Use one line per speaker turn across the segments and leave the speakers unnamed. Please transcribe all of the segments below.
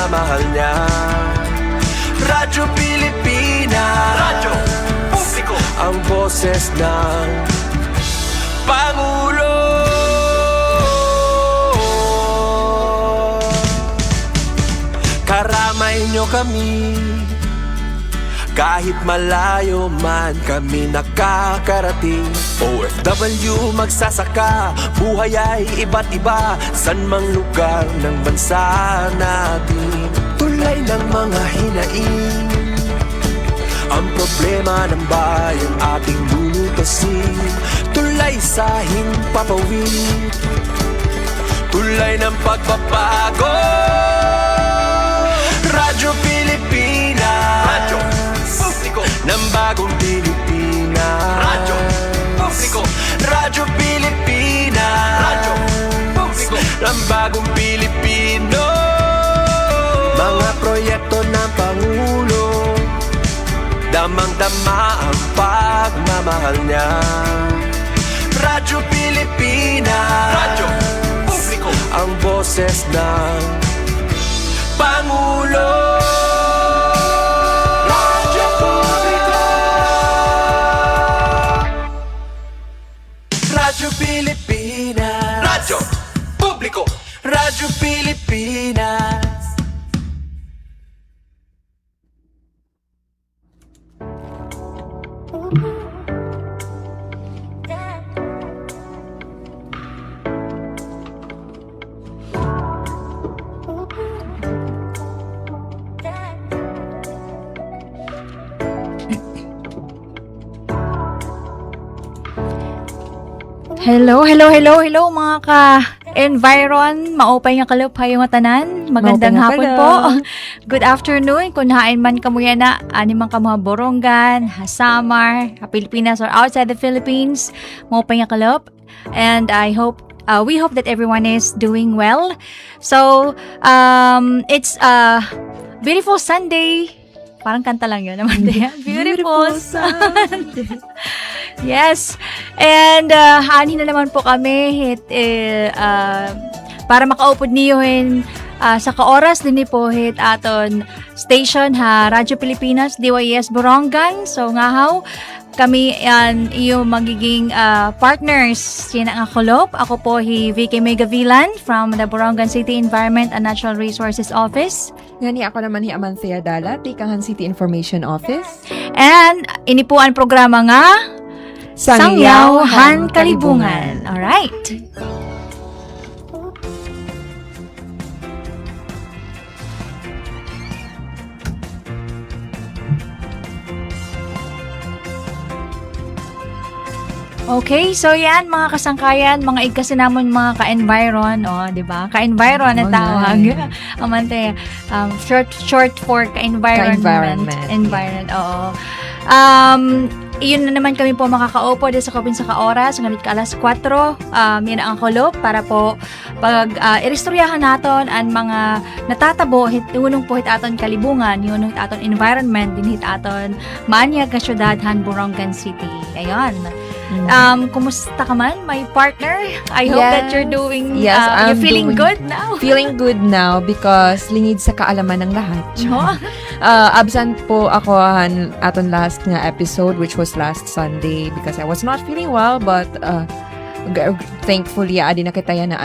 pagmamahal niya. Radyo Pilipinas, radyo publiko, ang boses ng Pangulo. Karamay nyo kami, kahit malayo man kami nakakarating. OFW magsasaka, buhay ay iba't iba, san mang lugar ng bansa natin. Tulay ng mga hinaing, ang problema ng bayan ating lulutasin. Tulay sa himpapawid, tulay ng pagbabago. Radyo Pilipinas, radyo publiko ng bagong Pilipinas. Radyo publiko, Radyo Pilipinas, radyo publiko ng bagong Pilipino. Mga proyekto ng Pangulo, damang-dama ang pagmamahal niya. Radyo Pilipinas, radyo publiko, ang boses ng Pangulo. Radyo publiko, Radyo Pilipinas, radyo publiko, Radyo Pilipinas.
Hello mga ka-environ, maupay nga kalup hayo nga tanan. Magandang hapon po. Good afternoon kung hain man kamuya na ani man ka mga Borongan, Samar, Pilipinas or outside the Philippines. Maupay nga kalup. And we hope that everyone is doing well. So, it's a beautiful Sunday. Parang kanta lang yun naman. Beautiful Sunday. Yes. And hani na naman po kami para makaupod niyohin sa kaoras din po hit aton station ha Radyo Pilipinas DYS Borongan. So ngahaw kami iyo magiging partners yan ang akolop. Ako po VK Megavilan from the Borongan City Environment and Natural Resources Office.
Ngani ako naman Amanthea Dala, Tikangan City Information Office.
And ini po ang programa nga Sangyaw Han Kalibungan. Alright. Okay, so yan mga kasangkayan, mga igkasinamon mga ka-environ, di ba? Ka-environ na tawag. Amante, short for ka-environment. Environment, oo. Iyon na naman kami po makakaupo dito sa Kabin sa Kaoras nganit ka alas 4 yan ang kolop para po pag irestoryahan naton ang mga natatabo hunong po hit aton kalibungan hunong hit aton environment din hit aton maanyag nga syudad han Borongan City. Ayon. Kumusta ka man, my partner? I hope that you're doing, you're feeling good now.
Feeling good now because lingid sa kaalaman ng lahat. Absent po ako aton last nga episode which was last Sunday because I was not feeling well but thankfully adi na kita yan na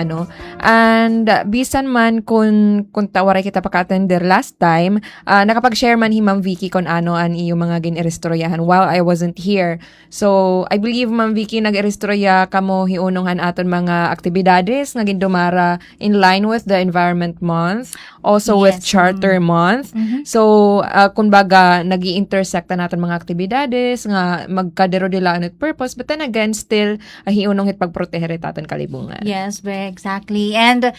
and bisan man kung tawaray kita paka-attender last time nakapag-share man Ma'am Vicky kung ano an iyong mga gin-irestoryahan while I wasn't here. So I believe Ma'am Vicky nag-irestorya kamo hiunong aton mga aktibidades nga gindumara in line with the Environment Month also with Charter Month. So kung baga nag-i-intersect naton mga aktibidades nga magkadero dila at purpose but then again still hiunong hit pagprotehere taton kalibungan.
Yes, exactly. And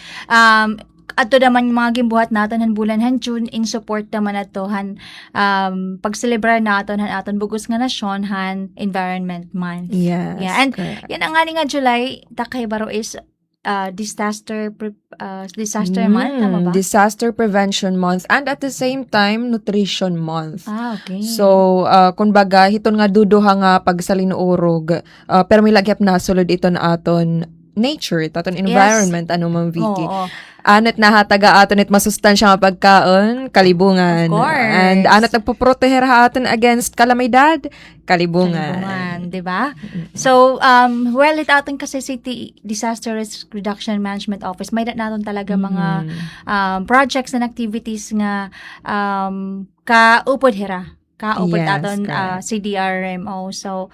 ato naman mga gimbuhat naton han bulan han June in support naman ato han pagselebrar naton han aton bugos nga nasyon han Environment Month.
Yes.
Yeah. And
correct.
yan ang nga July takay baro is disaster month, tama ba?
Disaster Prevention Month and at the same time Nutrition Month.
Okay.
So, kung baga, hiton nga duduha nga pagsalinuurog, pero may lagyap na sulod ito na aton nature, taton environment, ano man, Vicky.
Oo.
Anat nahataga aton it masustansya nga pagkaon, kalibungan.
Of course.
And anat nagpoproteher ha aton against kalamidad, kalibungan.
Kalibungan, di ba? So, well, it aton kasi City Disaster Risk Reduction Management Office, may naton talaga mga projects and activities nga kaupod hira. Kaupod
Yes,
aton
correct.
CDRMO. So,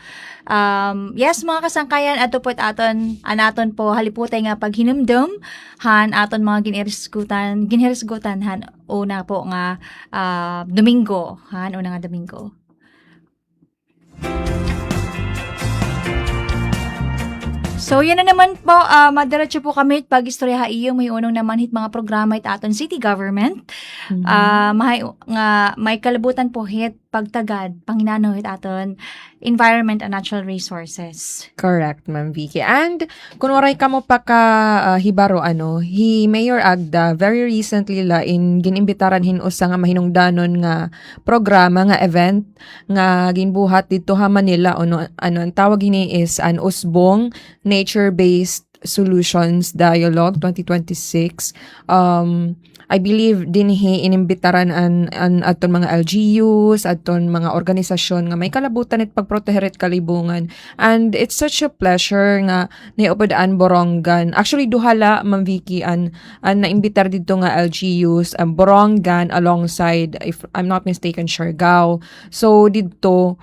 yes, mga kasangkayan, ato po aton, anaton po, haliputay nga paghinumdum, han, aton mga ginhirisgutan, han, una po nga, Domingo, han, una nga Domingo. So, yan na naman po, madiretso po kami pag-istorya iyo, may unong naman hit mga programa it aton city government. May kalabutan po hit pagtagad, panginano hit aton environment and natural resources.
Correct, Ma'am Vicky. And kung waray ka mo pa ka hibaro, Mayor Agda, very recently ginimbitaran usa nga mahinungdanon nga programa, nga event, nga ginbuhat dito ha Manila, ang tawag ini is an Usbong Nature-Based Solutions Dialogue 2026. I believe dinhi inimbitaran an aton mga LGUs, aton mga organisasyon nga may kalabutan at pagproteher at kalibungan. And it's such a pleasure nga niupodaan Borongan. Actually duhala, Ma'am Vicky, an naimbitar dito nga LGUs, Borongan alongside, if I'm not mistaken, Siargao. So dito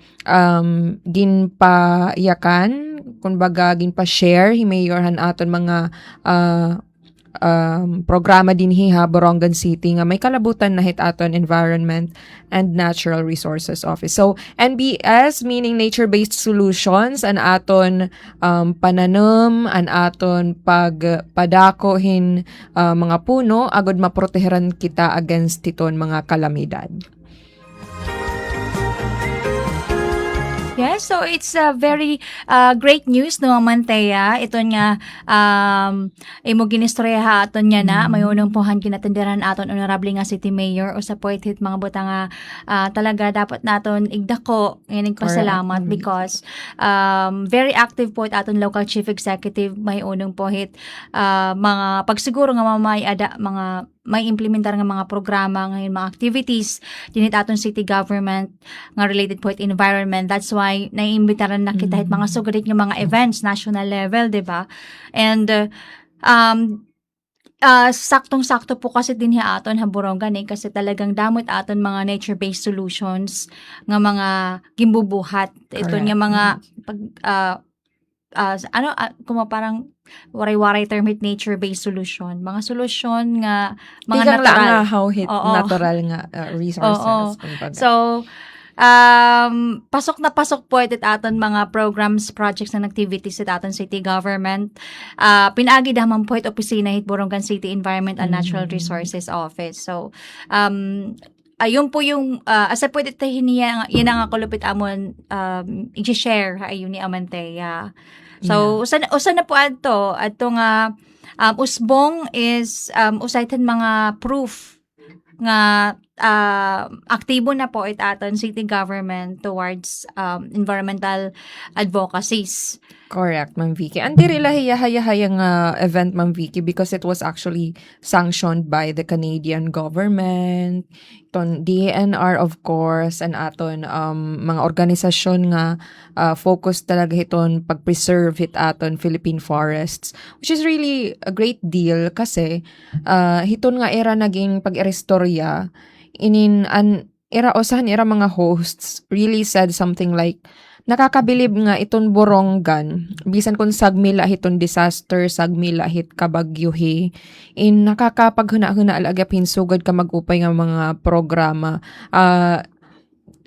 ginpayakan, kumbaga ginpa-share himayorhan aton mga programa din Borongan City nga may kalabutan na hit aton Environment and Natural Resources Office. So, NBS meaning Nature-Based Solutions, an aton pananom, an aton pagpadako mga puno, agod maproteheran kita against titon mga kalamidad.
Yes, so it's a very great news no Manteya. Ito nga imo ginistorya aton nya na mayunong pohan kinatenderan aton honorable nga city mayor o sa point hit mga buta nga talaga dapat naton igdako ngayon pasalamat because very active po aton local chief executive may unong po hit mga pagsiguro nga mamayada mga may implementar nga mga programa ngayon, mga activities dinit aton city government nga related po it environment. That's why naiimbitaran na kita hit mga sugarit nga mga events national level, di ba? And saktong-sakto po kasi din aton Borongan kasi talagang damot aton mga nature-based solutions nga mga gimbubuhat. Ito nga mga parang waray-waray term hit nature-based solution. Mga solusyon nga mga
Tigang
natural.
Lang nga how hit natural nga resources.
So, pasok na pasok po ito aton mga programs, projects, and activities at aton city government. Pinaagi daman po ito opisina hit Borongan City Environment and Natural Resources Office. So, ayun po yung asa pwede tayo niya yan ang kulupit amon i-share ayun ni Amantea. So usa na po adto nga usbong is usaytan mga proof nga aktibo na po aton city government towards environmental advocacies.
Correct, Ma'am Vicky. And diri haya nga event, Ma'am Vicky, because it was actually sanctioned by the Canadian government, ton DNR of course, and aton mga organisasyon nga focus talaga hiton pag-preserve hit aton Philippine forests, which is really a great deal kasi hiton nga era naging pag-irestorya era mga hosts really said something like nakakabilib nga iton Borongan bisan kun sagmila hiton disaster, sagmila hit kabagyuhi nakakapaghuna-huna alagap hinsugad ka magupay nga mga programa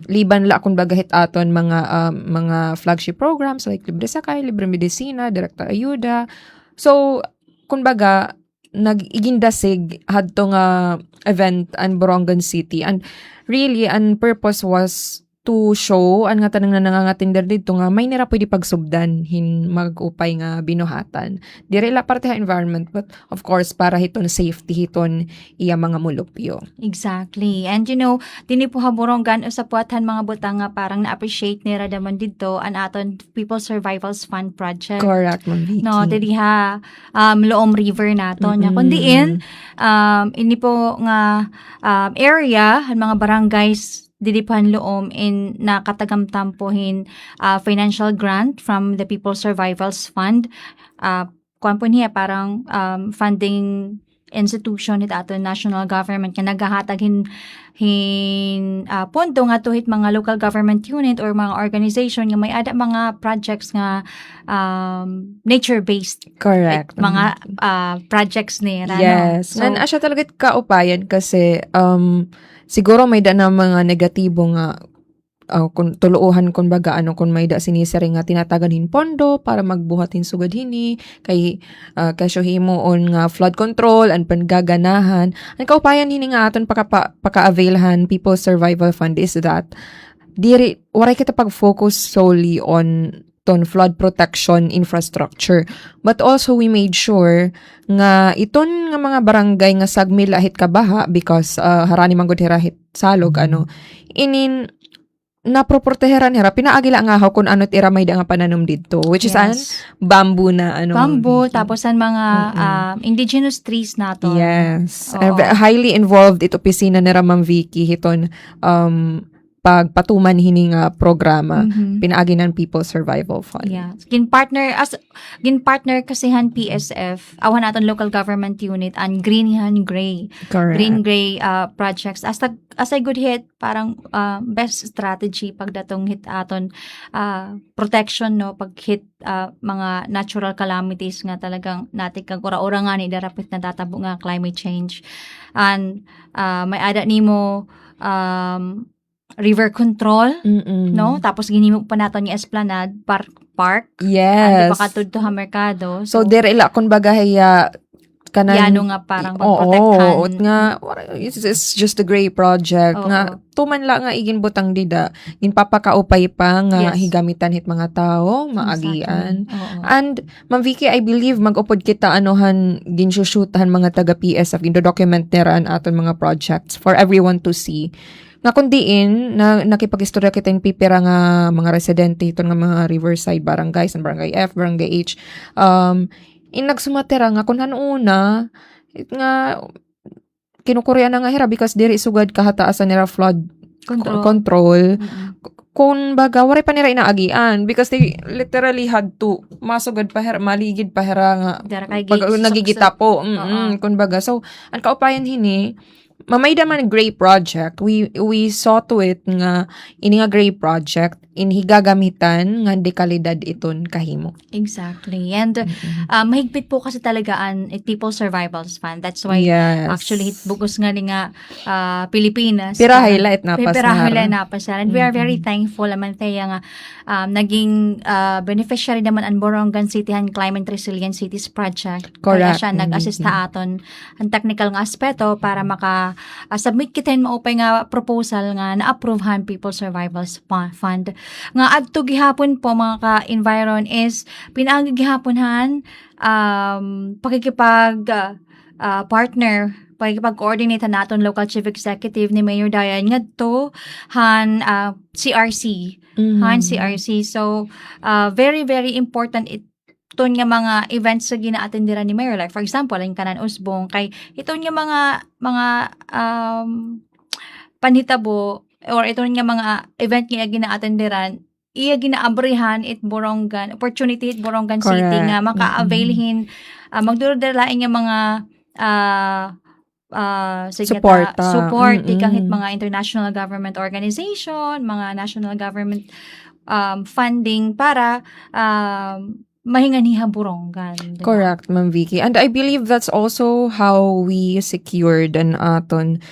liban la kung bagahit aton mga flagship programs like Libre Sakay, Libre Medisina, Direkta Ayuda. So kumbaga nag-igindasig hadto nga event an Borongan City, and really an purpose was to show ang nga tanang na nangangatindar dito nga may nira pwede pagsubdan hin mag-upay nga binuhatan. Dire la parte ha environment but of course para hiton safety hiton iya mga mulupyo.
Exactly. And dini po haborongan sa puatan mga butang nga parang na-appreciate nila daman dito an aton People Survivals Fund project.
Correct, Ma'am Vicky.
No, dili ha Loom River nato nya kundiin ini po nga area ang mga barangays dilipan Loom in nakatagamtampohin financial grant from the People Survivals Fund. Kuan po niya parang funding institution it ato national government nga nagahatag pondo nga to hit mga local government unit or mga organization nga may ada mga projects nga nature-based.
Correct.
Mga projects nila.
Yes.
No? So,
Nan asya talaga kaupayan kasi siguro may da na mga negatibo nga kung tuluuhan kung baga kung may da sinisiri nga tinatagan pondo para magbuhatin sugad hini kay kasyo himuon nga flood control and pangaganahan ang kaupayan hini nga aton paka-availhan People Survival Fund is that waray kita pag-focus solely on flood protection infrastructure. But also, we made sure nga iton nga mga barangay nga sagmil ahit kabaha because harani manggod hirahit salog, inin naproporteheran hira, pinaagila nga ako kung ano't iramay da nga pananom dito, which is an bamboo na
bamboo, tapos ang mga indigenous trees nato.
Yes.
Oo.
Highly involved ito pisina ni Ma'am Vicky hiton pagpatuman hini nga programa pinaagi ng People Survival Fund.
Yeah. Ginpartner kasihan PSF, awan naton local government unit and green gray.
Correct.
Green gray projects as a good hit parang best strategy pagdatong hit aton protection pag hit mga natural calamities nga talagang natin kag ora-ora nga ni darapit na tatabo nga climate change. And may ada nimo river control, no? Tapos ginimog pa naton yung Esplanade Park.
Yes.
Di ba katod to ha merkado.
So dire ila kun bagay kanan
yano nga parang pagprotektahan.
Oo, nga it's just a great project nga tuman la nga igin butang dida ginpapakaupay pa nga higamitan hit mga tao maagian. And Ma'am Vicky, I believe mag-upod kita ginsushootahan mga taga PSF gindo-document nira aton mga projects for everyone to see. Nga kundiin, nakipag-istorya kita yung pipira nga mga residente ito nga mga riverside barangays, barangay F, barangay H. Nagsumatera nga kung una, nga kinukurya na nga hira because diri sugad kahataasan nila flood control. Kung baga, waray pa nila inaagian because they literally had to masugad pa hira, maligid pa hira nga nagigita po. Kung baga. So, ang kaupayan hini, mamayda man gray project, we saw to it nga ini nga gray project inhigagamitan nga dekalidad iton kahimo.
Exactly. And mahigpit po kasi talaga ang People Survivals Fund. That's why actually bugos nga ni nga Pilipinas.
Pira highlight na
pasar. And we are very thankful naman tayo nga naging beneficiary naman ang Borongan City and Climate Resilient Cities Project.
Correct.
Kaya siya nag-assist na aton ang technical nga aspeto para submit kitin maupay nga proposal nga na-approvehan People Survivals Fund. Nga adto gihapon po mga ka-environ is pinaagi gihaponhan pakikipag partner pakikipag-coordinate naton local chief executive ni Mayor Dayan ngadto CRC. CRC. So very very important iton nga mga events sa gina-attendera ni Mayor, like for example ang kanan usbong kay iton nga mga panhitabo or ito nga mga event nga gina-attenderan, iya ginaabrihan Borongan, opportunity Borongan City nga maka-availhin, magdudalain nga mga support kahit mga international government organization, mga national government funding para mahinganiha Borongan. Diba?
Correct, Ma'am Vicky. And I believe that's also how we secured an aton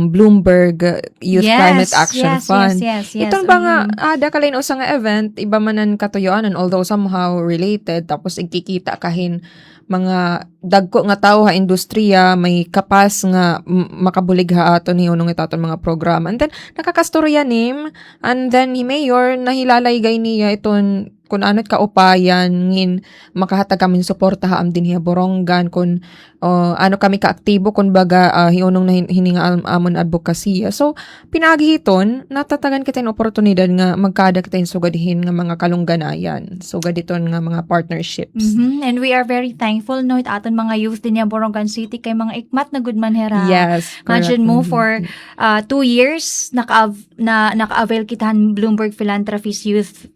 Bloomberg Youth Climate Action Fund.
Yes.
Itong ba nga, ada kalin usa nga event, iba manan katuyoanan, although somehow related, tapos ikikita kahin mga dagko nga tao ha industriya, may kapas nga makabulig ha ato ni unong itaton mga programa. And then, nakakastorya nim, and then ni Mayor, nahilalay gay niya iton kung ano't kaupayan ngin makahatag kami suporta ha am din hiya Borongan kung ano kami kaaktibo kung baga hiunong na hininga amon advokasya. So pinagihiton natatagan kita yung oportunidad nga magkada kita yung sugadihin nga mga kalungganayan. Sugaditon nga mga partnerships.
And we are very thankful no it aton mga youth din niya Borongan City kay mga ikmat na good manhera.
Yes.
Imagine mo for 2 years naka-avail kitahan Bloomberg Philanthropies Youth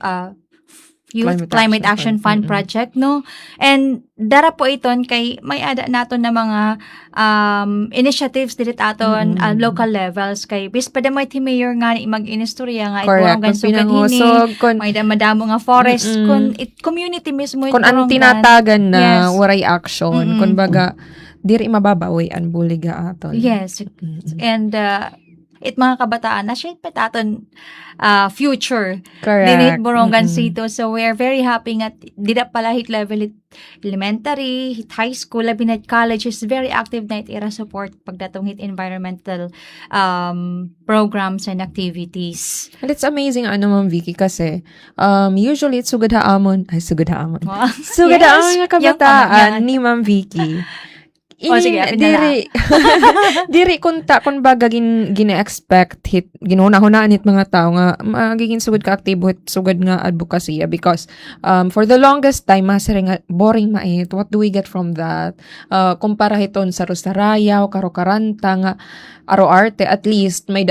Climate Action Fund project no, and dara po iton kay may ada naton na mga initiatives dili aton local levels kay bis pa damay ti mayor nga mag-inistorya nga Borongan sugad hini may madamo nga forest kun community mismo
kun ang tinatagan na waray action kun baga diri mababawi ang buliga aton.
Yes. And it mga kabataan na shape aton future dinit Borongan City. So we are very happy nga dida pala hit level it elementary, hit high school, labi na college is very active na it era support pagdatong hit environmental programs and activities.
And it's amazing Ma'am Vicky kasi usually it's sugad haamon sugad haamon nga kabataan ni Ma'am Vicky.
Sige,
diri kunta kun baga gina-expect hit ginuna-hunaan hit mga tao nga magiging sugod ka aktibo hit sugod nga advokasya because for the longest time masire nga boring mait. What do we get from that? Kumpara hiton sa Rosaraya o Karokaranta nga aro-arte at least may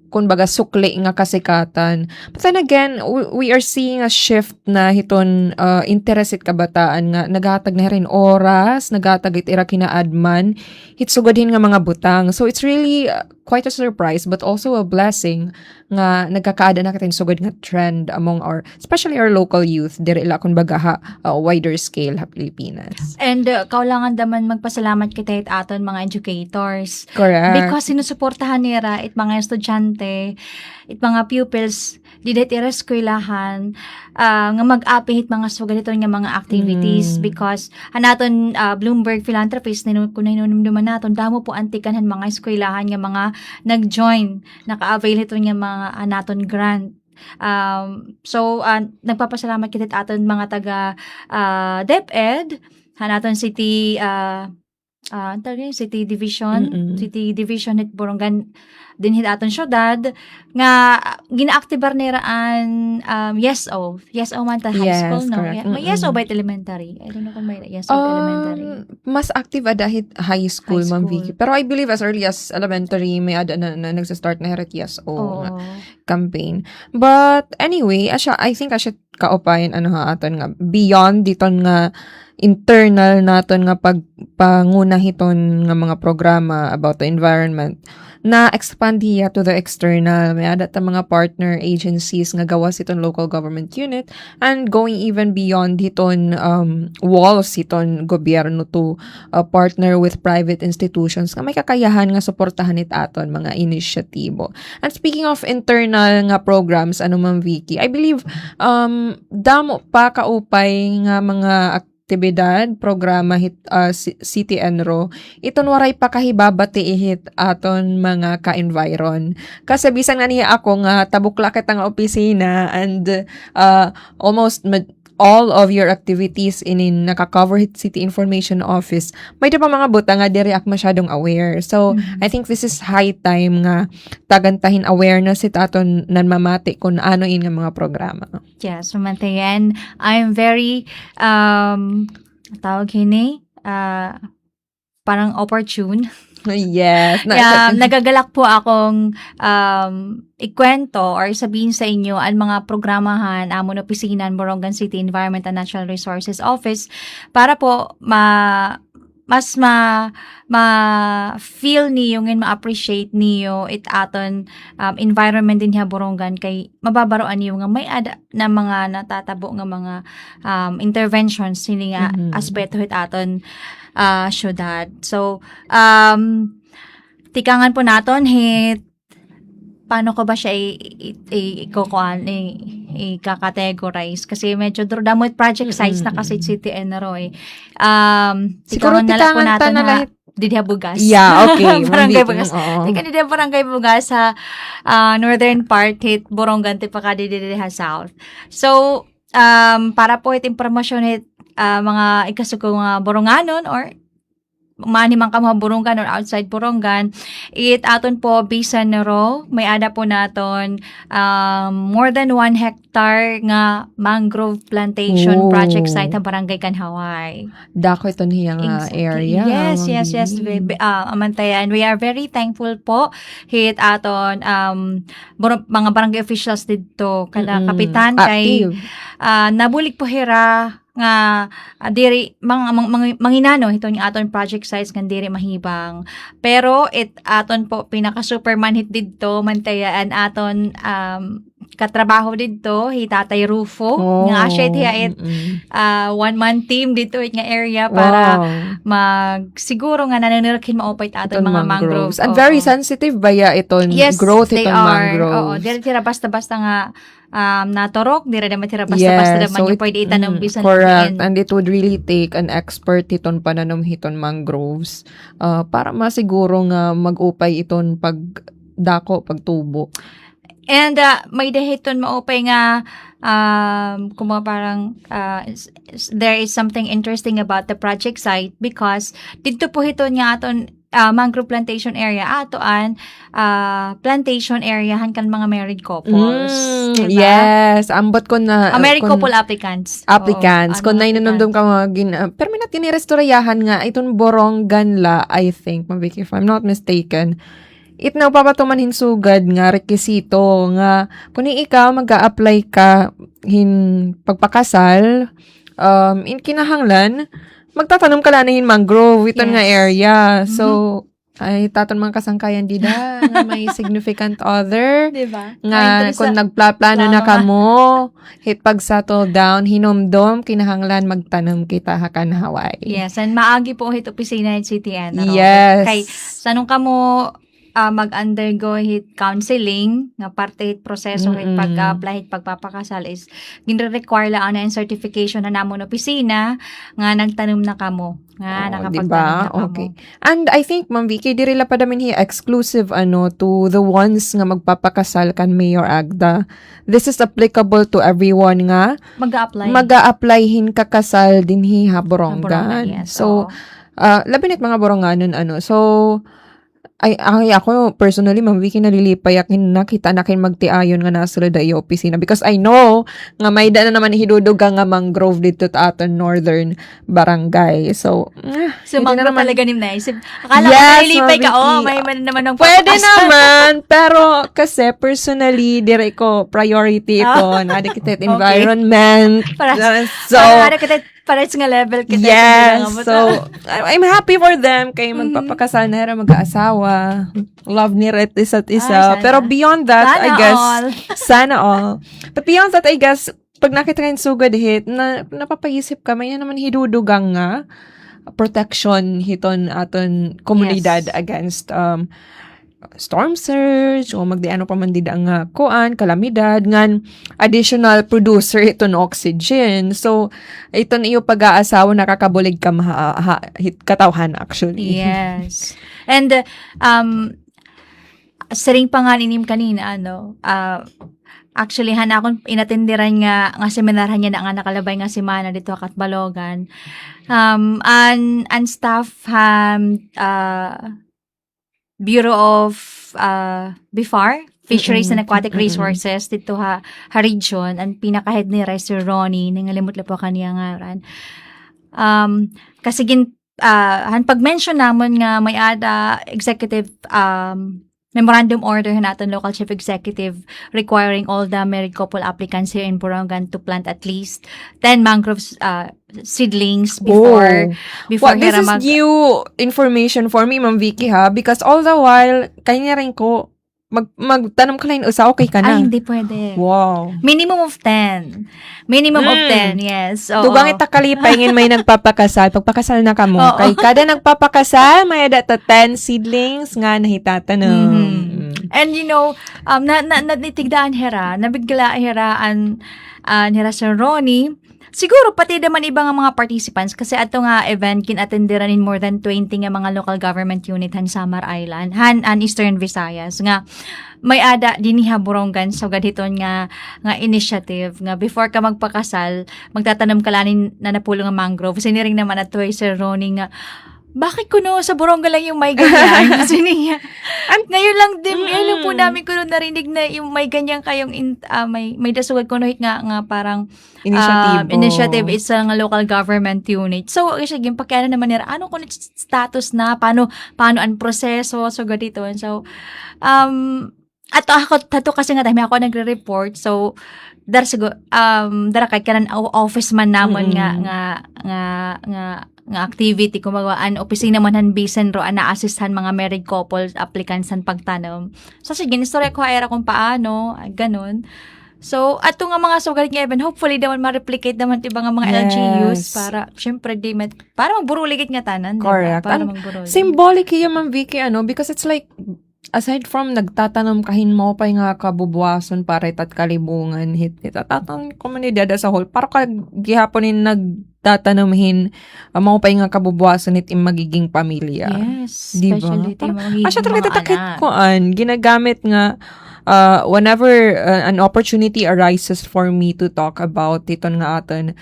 kun baga sukli nga kasikatan. But then again, we are seeing a shift na hiton interest it kabataan nga naghatag na rin oras, naghatag it ira kinaadman, hitsugodhin nga mga butang. So it's really quite a surprise but also a blessing nga nagkakaada na katin sugod nga trend among especially our local youth diri ila kun baga ha wider scale ha Pilipinas.
And kaulangan daman magpasalamat kita it aton mga educators.
Correct.
Because sinusuportahan nila it mga estudyante, it mga pupils didit ira eskwelahan nga mag-api hit mga sugad ito nga mga activities because hanaton Bloomberg Philanthropies kung hinunumduman naton damo po antikanhan mga eskwelahan nga mga nag-join naka-avail ito nga mga naton grant. So nagpapasalamat kita aton mga taga DepEd hanaton City City Division it Borongan din hit aton syudad nga ginaaktibar niraan YesO man ta high school no may YesO ba elementary I don't know kung may YesO elementary
mas active ada hit high school Ma'am Vicky pero I believe as early as elementary may ada na nagsa-start na hirat YesO campaign but anyway I think asya kaupayan aton nga beyond diton nga internal naton nga pagpangunahiton nga mga programa about the environment na expand hiya to the external. May ada ta mga partner agencies nga gawas iton local government unit and going even beyond hiton walls hiton gobyerno to partner with private institutions nga may kakayahan nga suportahan it aton mga inisyatibo. And speaking of internal nga programs Ma'am Vicky, I believe damo pa kaupay nga mga aktibidad, programa hit City Enro, iton waray pa kahibabati ihit aton mga ka-environ. Kasi bisan nga niya ako nga tabukla kita nga opisina and almost all of your activities in naka-cover hit City Information Office, may pa mga buta nga diri ak masyadong aware. So, I think this is high time nga tagantahin awareness it aton nanmamati kung ano in nga mga programa.
Yes, sumantayan. I'm very, tawag hini, parang opportune.
Yes.
Nagagalak po akong ikwento or sabihin sa inyo ang mga programahan amon opisina Borongan City Environment and Natural Resources Office para po mas feel niyo ngin ma-appreciate niyo it aton environment din Borongan kay mababaroan niyo nga may ada na mga natatabo nga mga interventions sini nga aspeto hit aton syudad. So tikangan po naton hit paano ko ba siya i-categorize kasi medyo damot project sites na kasi City Roy.
Siguro
tikangan na
tikangan
po natin
ta na lahat.
Didya Bugas.
Yeah, okay.
Barangay Bugas.
Oo.
Tika didya Barangay Bugas sa northern part hit Borongan ti pa didya south. So para po it impormasyon hit mga ikasuko nga Boronganon or mani man ka mga Borongan or outside Borongan, it aton po bisan naro, may ada po naton more than 1 hectare nga mangrove plantation project site sa Barangay Kanhaway.
Dako ito niyang area.
Yes. Amantaya, and we are very thankful po hit aton mga barangay officials dito kala kapitan kay
Active.
nabulig po hira nga diri manginano ito yung aton project size kan diri mahibang pero it aton po pinaka superman hit didto mantayaan aton katrabaho didto hitatay Rufo nga siya it one man team dito nga area para magsiguro nga nananirakin maupay aton mga mangroves.
And very sensitive ba ya iton growth
they
iton
are.
mangroves?
Oo, diri tira basta-basta nga natorok, dira naman tira basta-basta naman yung pwede itanong bisan
correct. And it would really take an expert iton pananom hiton mangroves para masiguro nga mag-upay iton pagdako, pagtubo.
And may dahiton maupay nga parang there is something interesting about the project site because dito po hiton nga aton mangrove plantation area atoan plantation area han kan mga married couples. Diba?
Yes, ambot ko na
married couple applicants.
Kung nainanumdum ka mga pero may tinirestorayahan nga iton Borongan la, I think, mabiki if I'm not mistaken. It na papatuman hinsugad nga rekisito nga kung ikaw mag-a-apply ka pagpakasal in kinahanglan magtatanom ka lang mangrove iton nga area. So ay taton mga kasangkayan dida nga may significant other
diba?
Nga kung nagplano na kamo hit pag settle down hinomdom kinahanglan magtanom kita hakan Hawaii.
Yes, and maagi po hit opisina in City
Yes.
Kay sanong kamo mag-undergo hit counseling nga parte hit proseso hit pag-apply hit pagpapakasal is ginre-require lang na certification na namon opisina nga nagtanom na kamo nga nakapagtanom na kamo.
Okay. And I think Ma'am Vicky diri la pa damin exclusive to the ones nga magpapakasal kan Mayor Agda. This is applicable to everyone nga mag-a-apply hin kakasal dinhi Borongan.
Yes,
so labi nit mga Boronganon so ay ako personally Ma'am Vicky nalilipay akin nakita nakin magtiayon nga nasa da iyo opisina because I know nga may na naman hiduduga nga mangrove dito ta aton northern barangay. So
mangrove talaga nim naisip. Akala ko nalilipay ka may man naman ng
pwede naman pero kasi personally dire ko priority ito na adequate environment.
Parehas nga level kita.
Yes. So, I'm happy for them kay magpapakasal na hera mag-aasawa. Love ni ret isa't isa. Pero beyond that,
sana
I guess,
all.
Sana all. But beyond that, I guess, pag nakita kayong sugad hit, napapaisip ka, may naman hidudugang nga protection hiton aton komunidad against storm surge o magdiano pa man dida nga kuan kalamidad ngan additional producer iton oxygen. So iton iyo pag-aasawa nakakabulig ka katawhan actually.
Yes. And saring pa nga ninim kanina actually hanakon inatendiran nga seminarhan niya na nga nakalabay nga si Mana dito kat Balogan. And staff Bureau of BIFAR, Fisheries and Aquatic Resources dito ha region, and pinaka-head ni Sir Ronnie, nangalimot po kaniya ngaran. Kasi pag-mention namon nga may ada executive memorandum order natin local chief executive requiring all the married couple applicants here in Borongan to plant at least 10 mangroves seedlings before
Well, this
hira
is new information for me, Ma'am Vicky, ha? Because all the while, kanya rin ko, magtanong ka lang usa, okay ka na.
Ay, hindi pwede.
Wow.
Minimum of 10. Minimum of 10, yes. Oo.
Dugang itakalipay ngin may nagpapakasal. Pagpakasal na ka mo.
Oo.
Kay kada nagpapakasal, may data 10 seedlings nga nahitatanom.
And natitigdaan hira, nabigla hiraan hira Sir Ronnie. Siguro pati naman ibang mga participants kasi ato nga event kinatenderan in more than 20 nga mga local government unit han Samar Island, han Eastern Visayas nga may ada dinhi Borongan so gaditon nga initiative nga before ka magpakasal magtatanom ka lanin na napulong nga mangrove. Siniring naman ato Sir Ronnie nga bakit kuno sa Boronga lang yung may ganyan? Kasi niya. Ngayon lang din, ngayon po namin kuno narinig na yung may ganyan kayong may dasugad kuno nga parang initiative is nga local government unit. So, sige, pakiano naman nila, ano kung status na, paano ang proseso, so ganito. So, ato kasi nga time ako nagre-report, so, dara kay kanan office man namon nga activity kumbaga an opisina man han bisan ro na assistan mga married couples applicants san pagtanom. So sige istorya ko era kung paano ganun. So ato nga mga sugalit nga event hopefully daw ma-replicate naman iba nga mga LGUs para syempre para magburuligit nga tanan.
Correct.
Diba? Para magburuligit.
Symbolic yung Ma'am Vicky because it's like aside from nagtatanom kahin mo pa nga kabubuason para itat kalibungan itataton komunidad sa whole para ka gihaponin nagtatanamhin mo pa nga kabubuason im magiging pamilya.
Yes.
Diba?
Especially
Asya talaga tatakit ko ginagamit nga whenever an opportunity arises for me to talk about iton nga aton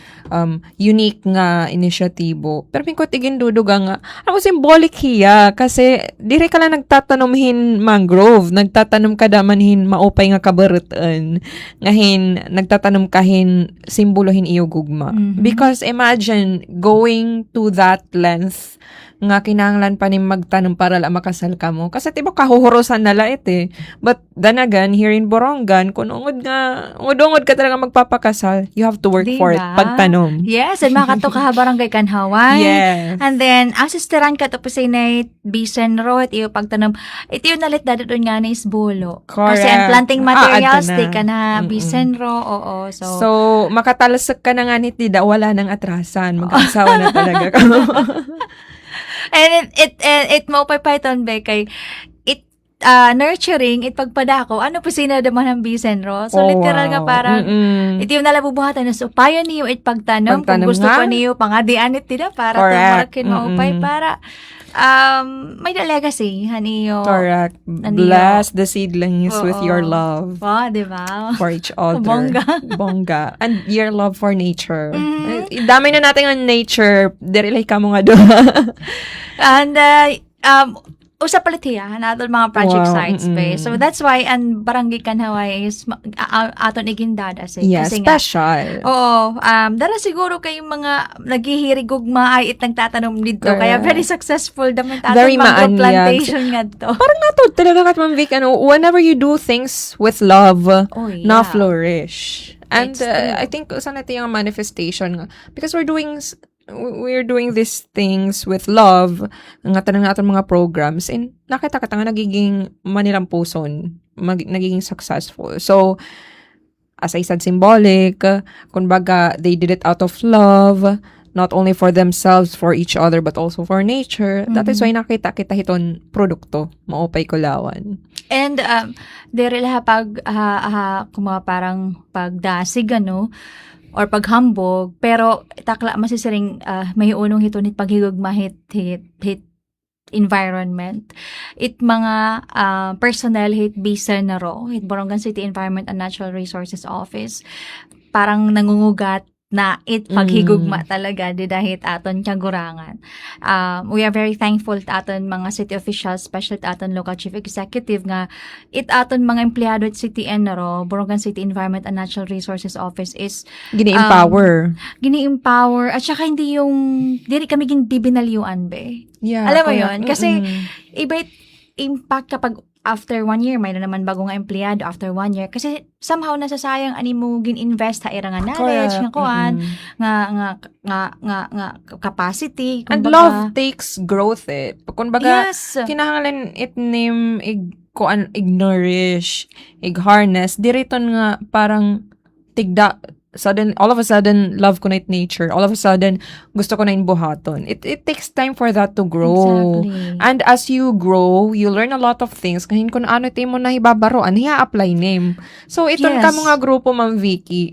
unique nga inisyatibo. Pero pingkot igin duduga nga ako symbolic hiya kasi dire ka lang nagtatanumhin mangrove, nagtatanom ka damanhin maupay nga kabarutan ngahin nagtatanom kahin simbolohin iyo gugma. Because imagine going to that length nga kinahanglan pa ni magtanong para la makasal ka mo. Kasi tiba kahuhurusan na lait But then again, here in Borongan, kung ungod ka talaga magpapakasal, you have to work for it. Pagtanom.
Yes, and makato ka barangay Kanhawan.
Yes.
And then, asisteran ka to pasinay Bisen Road, iyo pagtanom. Ito yung nalit dado doon nga na isbolo.
Correct.
Kasi ang planting materials,
adto na.
di ka na Bisen Road, oo.
So makatalasag ka na nga nitida, wala nang atrasan. Mag-asawa na talaga ka.
And it mo pa Python be kay nurturing pagpadako ano pasina naman ang Bisenro so literal nga parang iti yung nalabubuhatan na so payo niyo pagtanom kung gusto pa niyo pangadian tida para tumakin maupay para may legacy haniyo.
Correct. Bless the seedlings with your love.
Diba?
For each other.
Bongga.
And your love for nature. Damay na natin ang nature. Dirilay ka mo nga doon.
And usa palit hiya naton mga project sites ba. So that's why ang Barangay Kanhawan is aton igindada kasi
special.
Dala siguro kay mga naghihirig og maay nagtatanom dito kaya very successful daman aton mga plantation ngadto.
Parang natod talaga kat Ma'am Vic whenever you do things with love na flourish. And I think usa na yung manifestation nga because we're doing these things with love nga tanang natin mga programs and nakita ka nga nagiging manilampuson nagiging successful. So as I said symbolic kumbaga they did it out of love not only for themselves, for each other, but also for nature. That is why nakita kita hiton produkto maupay kulawan.
And dere laha pag parang pagdasig or paghambog pero takla masisiring may unong hitunit paghigugma hit environment mga personnel hit bisan na ro hit Borongan City Environment and Natural Resources Office parang nangungugat na paghigugma talaga dahil aton kagurangan. We are very thankful aton mga city officials, especially aton local chief executive nga aton mga empleyado at city Borongan City Environment and Natural Resources Office is
gini-empower
at saka hindi kami bibinalyuan be.
Yeah,
alam mo yun kasi iba impact kapag after 1 year, mayroon naman bagong empleyado after 1 year. Kasi somehow nasasayang ani mo gin-invest ha ira nga knowledge, nga kuan, nga capacity.
And
kumbaga.
love takes growth Kumbaga,
Yes.
kinahanglan itnim kuan ignourish, harness diriton nga parang tigda all of a sudden love ko na nature, all of a sudden gusto ko na buhaton. It takes time for that to grow.
Exactly.
And as you grow, you learn a lot of things. Kahin kung ano tayo mo na hibabaroan, apply name. So, ito
Yes.
kamo nga grupo, Ma'am Vicky,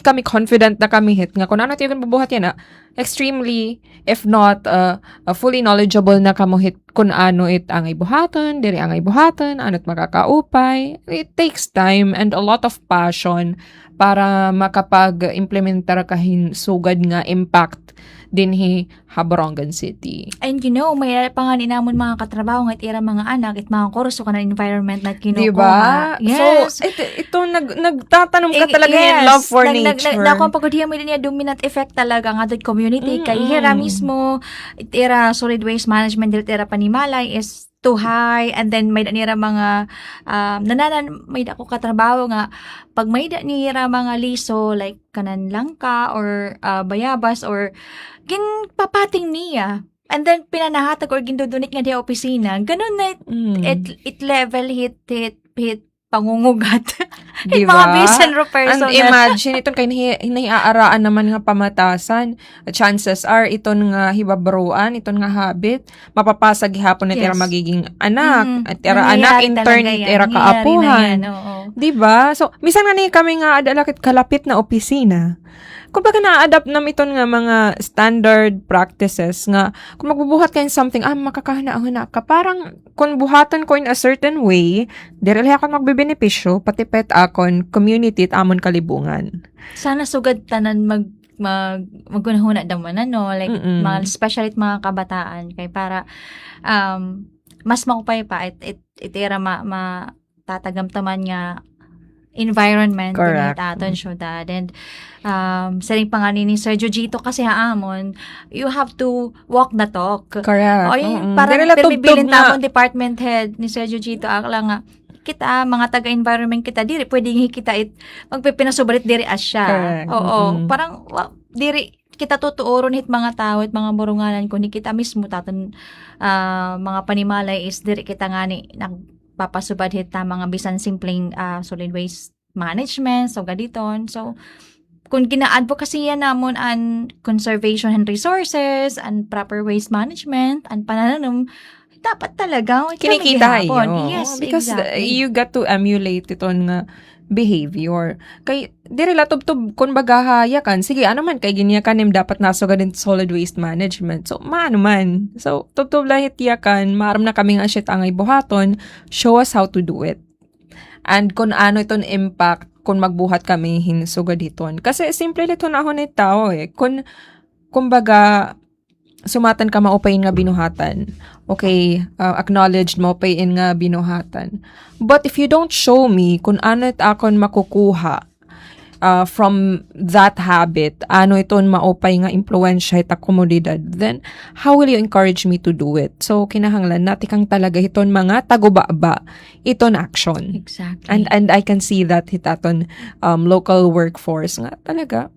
kami confident na kami hit nga kung ano tayo bubuhat yan extremely, if not fully knowledgeable na kamo hit kung ano ang ibuhaton, diri ang ibuhaton, ano't makakaupay. It takes time and a lot of passion para makapag-implementar kahin sugad nga impact dinhi Haborongan City.
And may pa nga namon mga katrabaho nga ira mga anak at mga kurso ka na environment na kinukuha.
Diba?
Yes.
So, ito nagtatanong ka talaga yung love for nature.
Kung pagkudihan mo din yung dominant effect talaga nga doon community. Kay hira mismo, ira solid waste management, ira panimalay is too high, and then may nira mga may ako katrabaho nga pag may nira mga liso like kanan langka or bayabas or ginpapating niya, and then pinanahatag or gindudunit nga di opisina, ganun na it level hit pangungugat.
Diba?
Mga bisan ro person.
And imagine, itong kay hinaaraan naman nga pamatasan. Chances are, iton nga hibabroan, iton nga habit, mapapasag hapon na tira magiging anak. At tira anak, in turn, tira kaapuhan. Diba? So, misan nga kami nga adalakit kalapit na opisina. Kumbaga na-adapt nam iton nga mga standard practices nga kung magbubuhat kayo something, makakahana ka. Parang kung buhatan ko in a certain way, dirili ako magbebenepisyo, pati pet akon, community at amon kalibungan.
Sana sugad tanan maggunahuna daman like mga especially mga kabataan kay para mas maupay pa itira tatagamtaman nga environment
Correct.
aton syudad. And sa ring pangalan ni Sir Jujito kasi haamon, you have to walk the talk.
Correct.
O parang pilin tamon department head ni Sir Jujito akla nga kita mga taga-environment kita diri pwedeng kita magpipinasubalit diri asya.
Correct.
Oo, parang diri kita tutuoron hit mga tao at mga burunganan ko ni kita mismo taton mga panimalay is diri kita nga ni papasubad hit mga bisan simpleng solid waste management so gaditon. So kung gina-advocacy namon an conservation and resources and proper waste management and panananom, dapat talaga
kinikita yun.
Yes,
because
exactly.
you got to emulate iton nga behavior. Kay diri latub-tub kun bagahaya kan. Sige, ano man kay ginya kanim dapat nasugad in solid waste management. So maano man. So tub-tub lahit yakan, maaram na kami nga shit angay buhaton, show us how to do it. And kung ano iton impact kung magbuhat kami hinsugad iton. Kasi simple nito na ni tao Kung baga sumatan ka maupayin nga binuhatan. Okay, acknowledged maupayin nga binuhatan. But if you don't show me kung ano akon makukuha from that habit, ano iton maupay nga impluensya ita komunidad, then how will you encourage me to do it? So, kinahanglan natin kang talaga iton mga tagubaba, iton action.
Exactly.
And I can see that hitaton local workforce nga talaga,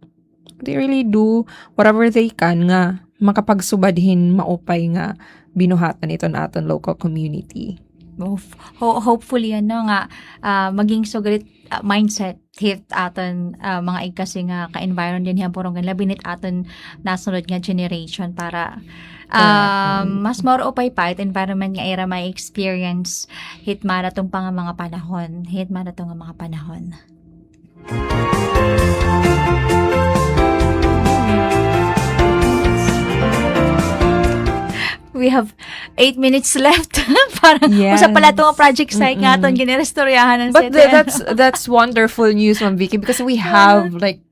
they really do whatever they can nga makapagsubadhin maupay nga binuhatan iton aton local community.
Hopefully nga maging sugalit mindset hit aton mga igkasi nga ka-environment din Haborongan labinit aton nasunod nga generation para mas more upay pa environment nga era may experience hit maratong pa nga mga panahon. We have 8 minutes left. Parang
Yes.
usa pala itong project site nga aton ginerestoryahan ng
But
city.
that's wonderful news, Ma'am Vicky, because we have like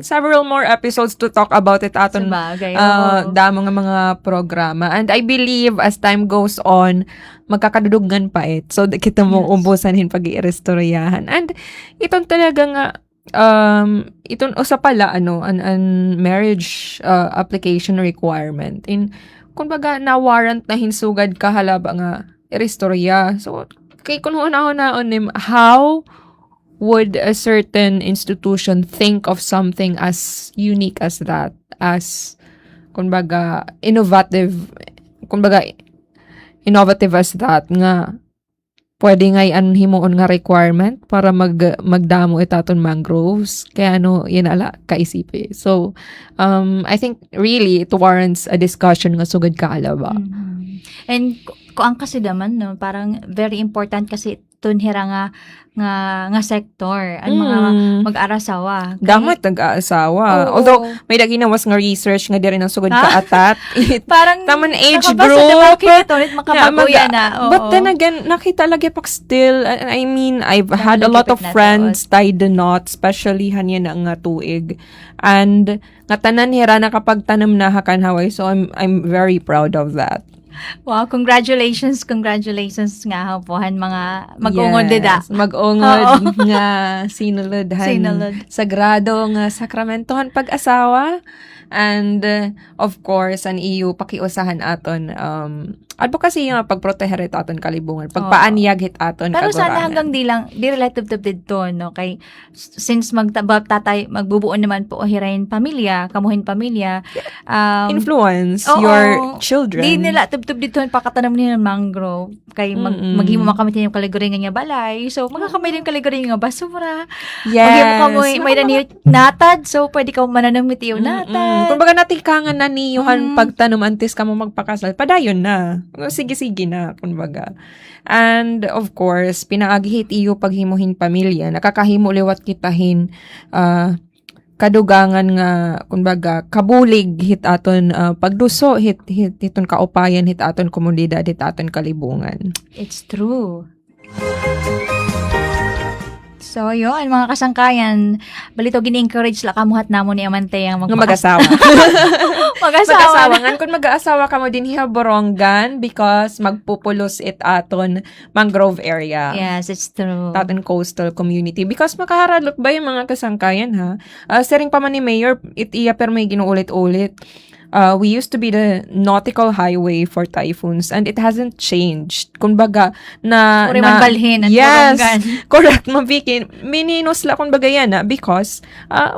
several more episodes to talk about it aton
Sabagay, oo.
damo nga mga programa. And I believe as time goes on, magkakadudugan pa it. So kita mo umbusanin pag-irestoryahan. And itong talaga nga itong usa pala an marriage application requirement in kumbaga na warrant na hinsugad ka halaba nga irestorya. So kay kung hunahon how would a certain institution think of something as unique as that, as kumbaga innovative as that nga pwede nga himuon nga requirement para magdamo itaton mangroves, kaya yan ala kaisipi. So I think really it warrants a discussion nga sugad kaalaba.
And kung ang kasi naman, no, parang very important kasi tunhira nga sector ang mga mag-arasawa.
Damat nag-aasawa.
Oo.
Although may ginawas nga research nga di rin ang sugod kaatat.
Parang
taman age
nakabasa
group.
na makikita makabaguya na. Oo.
But then again, nakita lagi pak still. I mean, I've had a lot of
Nalagipit na
friends tied the knot, especially hanya na nga tuig. And nga tanan hira na kapag tanam na hakanhaway. So I'm very proud of that.
Wow, congratulations nga hapuhan mga mag-ungod dida.
Mag-ungod nga sinulodhan. Sagrado nga sakramentohan pag-asawa. And of course, an iyo pakiusahan aton advocacy nga pagproteher it aton kalibungan, pagpaanyag hit aton
pero
kaguranan.
sana hanggang di relative to dito, no, kay since magbubuo naman po hirayin pamilya, kamuhin pamilya,
influence
oo,
your children.
Di nila tubtub dito pagkatanam nila ng mangrove kay maghimo makamit yung kaliguringan nga balay, so magakamay din kaliguringan nga basura.
Yes.
Maghimo ka may nani natad, so pwede ka mananamit yung natad.
Kung baga natikangan na niyuhan pagtanom antes ka mo magpakasal, padayon na. Sige na, kumbaga. And of course, pinaagihit iyo paghimuhin pamilya, nakakahimo liwat kitahin kadugangan nga kumbaga kabulig hit aton pagduso hit hiton kaupayan hit aton komunidad hit aton kalibungan.
It's true. So, yun, mga kasangkayan, balito gini-encourage la kamuhat namo ni Amante ang
mag-asawa.
Mag-asawa.
Ngan kung mag-asawa ka mo din hihaboronggan because magpupulos it aton mangrove area.
Yes, it's true.
Aton coastal community. Because makaharalot ba yung mga kasangkayan, ha? Sering pa man ni Mayor, iya pero may ginuulit-ulit. We used to be the nautical highway for typhoons and it hasn't changed. Kumbaga,
balhin at
yes,
Borongan.
correct, Mabiki. Mininos la kumbaga yan, because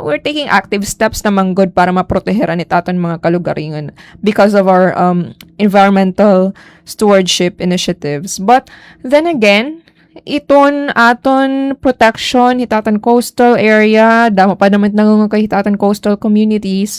we're taking active steps naman good para maproteheran it aton mga kalugaringan because of our environmental stewardship initiatives. But then again, iton aton protection hitatan coastal area, damo pa naman nangungukay hitatan coastal communities,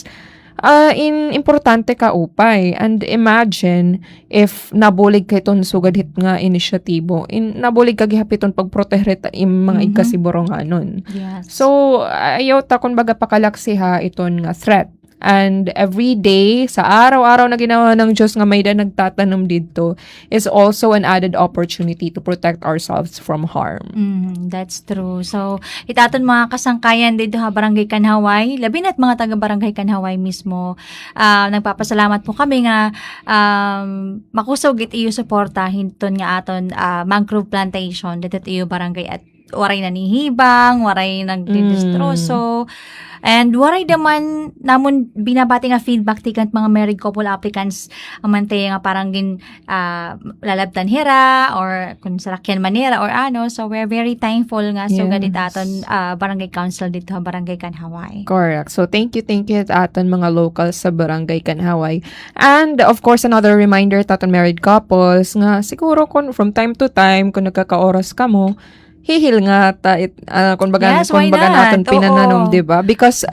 importante ka upay. And imagine if nabulig ka iton sugad hit nga inisyatibo, nabulig ka gihapiton pagproteher mga igkasiboronganon.
Yes.
So ayaw ta kun baga pakalaksiha iton nga threat. And every day, sa araw-araw na ginawa ng Diyos nga may nagtatanong dito is also an added opportunity to protect ourselves from harm.
That's true. So, itaton mga kasangkayan dito ha, Barangay Kanhaway, labi na't mga taga-Barangay Kanhaway mismo. Nagpapasalamat po kami nga makusog it iyo suportahin ton nga aton mangrove plantation dito iyo barangay at waray nanihibang, waray nagdidistroso. And waray naman namon binabati nga feedback tikant mga married couple applicants amante nga parang lalabtan hira or kung salakyan manira or ano. So we're very thankful nga so gadit aton barangay council dito Barangay Kanhaway.
Correct. So thank you aton mga locals sa Barangay Kanhaway. And of course another reminder taton married couples nga siguro from time to time kung nagkakaoras ka mo, hihil nga kumbaga natin pinananom, diba? Because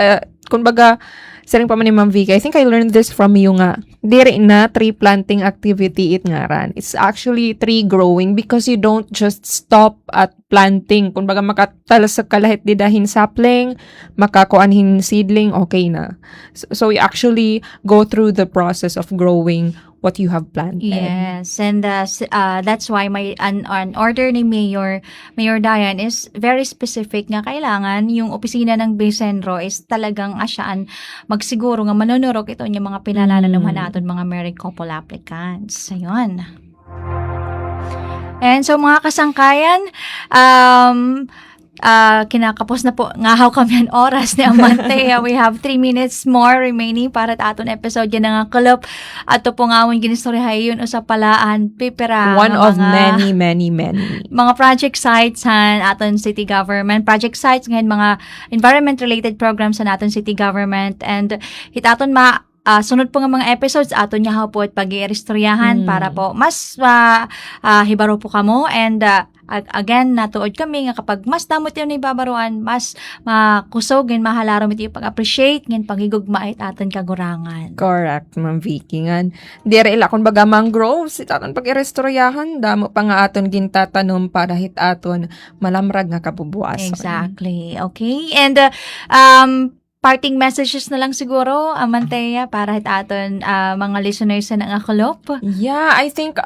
kumbaga saring pa man ni Ma'am Vicky, I think I learned this from you nga. Diri na tree planting activity it ngaran. It's actually tree growing because you don't just stop at planting. Kumbaga makatalas sa kalahit didahin sapling, makakuanhin seedling, okay na. So you actually go through the process of growing what you have planted.
Yes, and that's why an order ni Mayor Dayan is very specific nga kailangan yung opisina ng Bicenro is talagang asyaan magsiguro nga manunurok ito yung mga pinalalanuhan natin mga married couple applicants. Ayun. And so mga kasangkayan, kinakapos na po ngahaw kami ang oras ni Amante. We have 3 minutes more remaining para ta aton episode yan nga kulop. Ato po nga awon ginistoryahay yun usa palaan pipera
One
nga
of
mga-
many.
mga project sites sa aton city government, project sites ngayon mga environment related programs sa aton city government, and hitaton sunod po nga mga episodes aton niya po at pag-iistoryahan para po mas hibaro po kamo, and again natuod kami nga kapag mas damot yun ibabaruan, mas makusog ngin mahalaro mit yung pag-appreciate ngin paghigugma it aton kagurangan.
Correct, Ma'am Vicky. Ngan, dire ila kung baga mangroves, itaton pag-irestoryahan, damo pa nga aton gintatanom para hit aton malamrag nga kabubuason.
Exactly. Okay. And parting messages na lang siguro, Amantea, para hit aton mga listeners na nga kulop.
Yeah, I think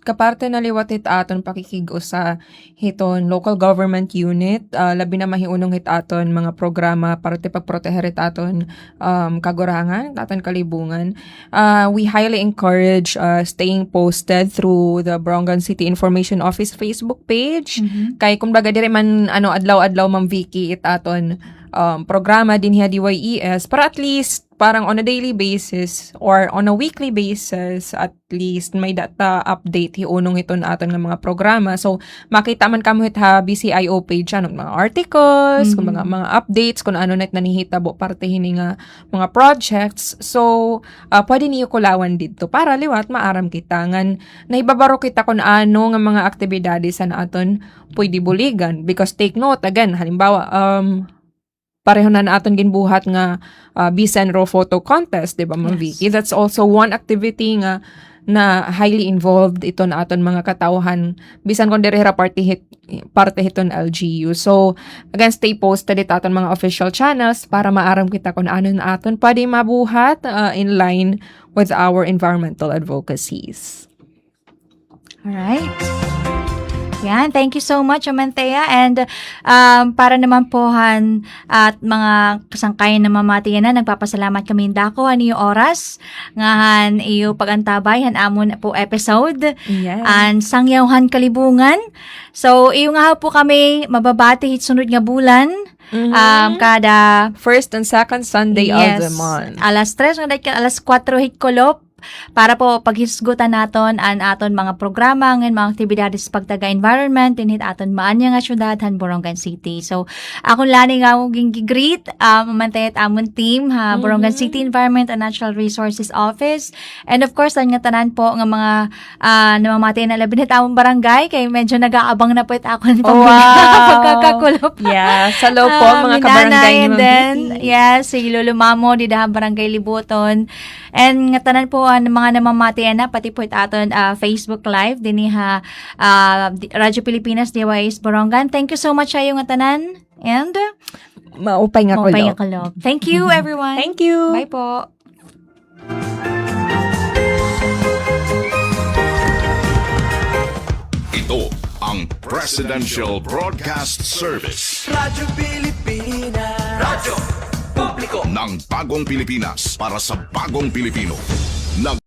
kaparte na liwat hit aton pakikigo sa hiton local government unit, labi na mahiunong hit aton mga programa para ti pagproteher hit aton kagurangan, aton kalibungan. We highly encourage staying posted through the Borongan City Information Office Facebook page. Kay kumbaga dire man adlaw-adlaw Ma'am Vicky it aton programa din hiya DYES para at least parang on a daily basis or on a weekly basis at least may data update hiunong iton aton nga mga programa. So makita man kamo hit ha BCIO page ano mga articles, kung mga updates kung ano net nanihitabo parte hini nga mga projects. So pwede niyo kulawan dito para liwat maaram kita ngan nahibabaro kita kung ano nga mga aktibidades sa aton pwede buligan, because take note again halimbawa pareho na aton ginbuhat nga Bisan Raw Photo Contest, di ba, Ma'am Vicky? That's also one activity nga na highly involved ito na aton mga katawhan bisan kon direhera parte hiton LGU. So again, stay posted it aton mga official channels para maaram kita kung ano na aton pwede mabuhat in line with our environmental advocacies.
Alright. Yan, thank you so much, Amantea. And para naman pohan at mga kasangkayan na mamatiyan na, nagpapasalamat kami dako ani oras ngahan iyo pagantabay han amon po episode.
Yes.
And sangyawhan kalibungan. So iyo nga po kami mababati hit sunod nga bulan. Kada
First and second Sunday of the month.
Alas 3 alas 4 hit kolop para po paghisgutan naton an aton mga programa ng mga aktibidades sa pagtaga-environment dinhit aton maanya nga syudad han Borongan City. So akon lani nga akong greet mamantayat amon team ha Borongan City Environment and Natural Resources Office, and of course ang nga tanan po nga mga namamati na labi nit amon barangay kay medyo nag-aabang na po it akon pagkakakulop.
Yeah, sa low po mga kabarangay ni
and
Ma'am
then
Vicky.
yes, si Lolo Mamo di dahan barangay Libuton. And nga tanan po mga namamatian na pati po aton Facebook Live dinhi Radyo Pilipinas DYS Borongan. Thank you so much ayo nga tanan, and
Maupay nga
maupay nga
kulo.
kalop. Thank you everyone.
Thank you.
Bye po.
Ito ang Presidential Broadcast Service
Radyo Pilipinas. Radyo Publiko.
ng Bagong Pilipinas para sa Bagong Pilipino.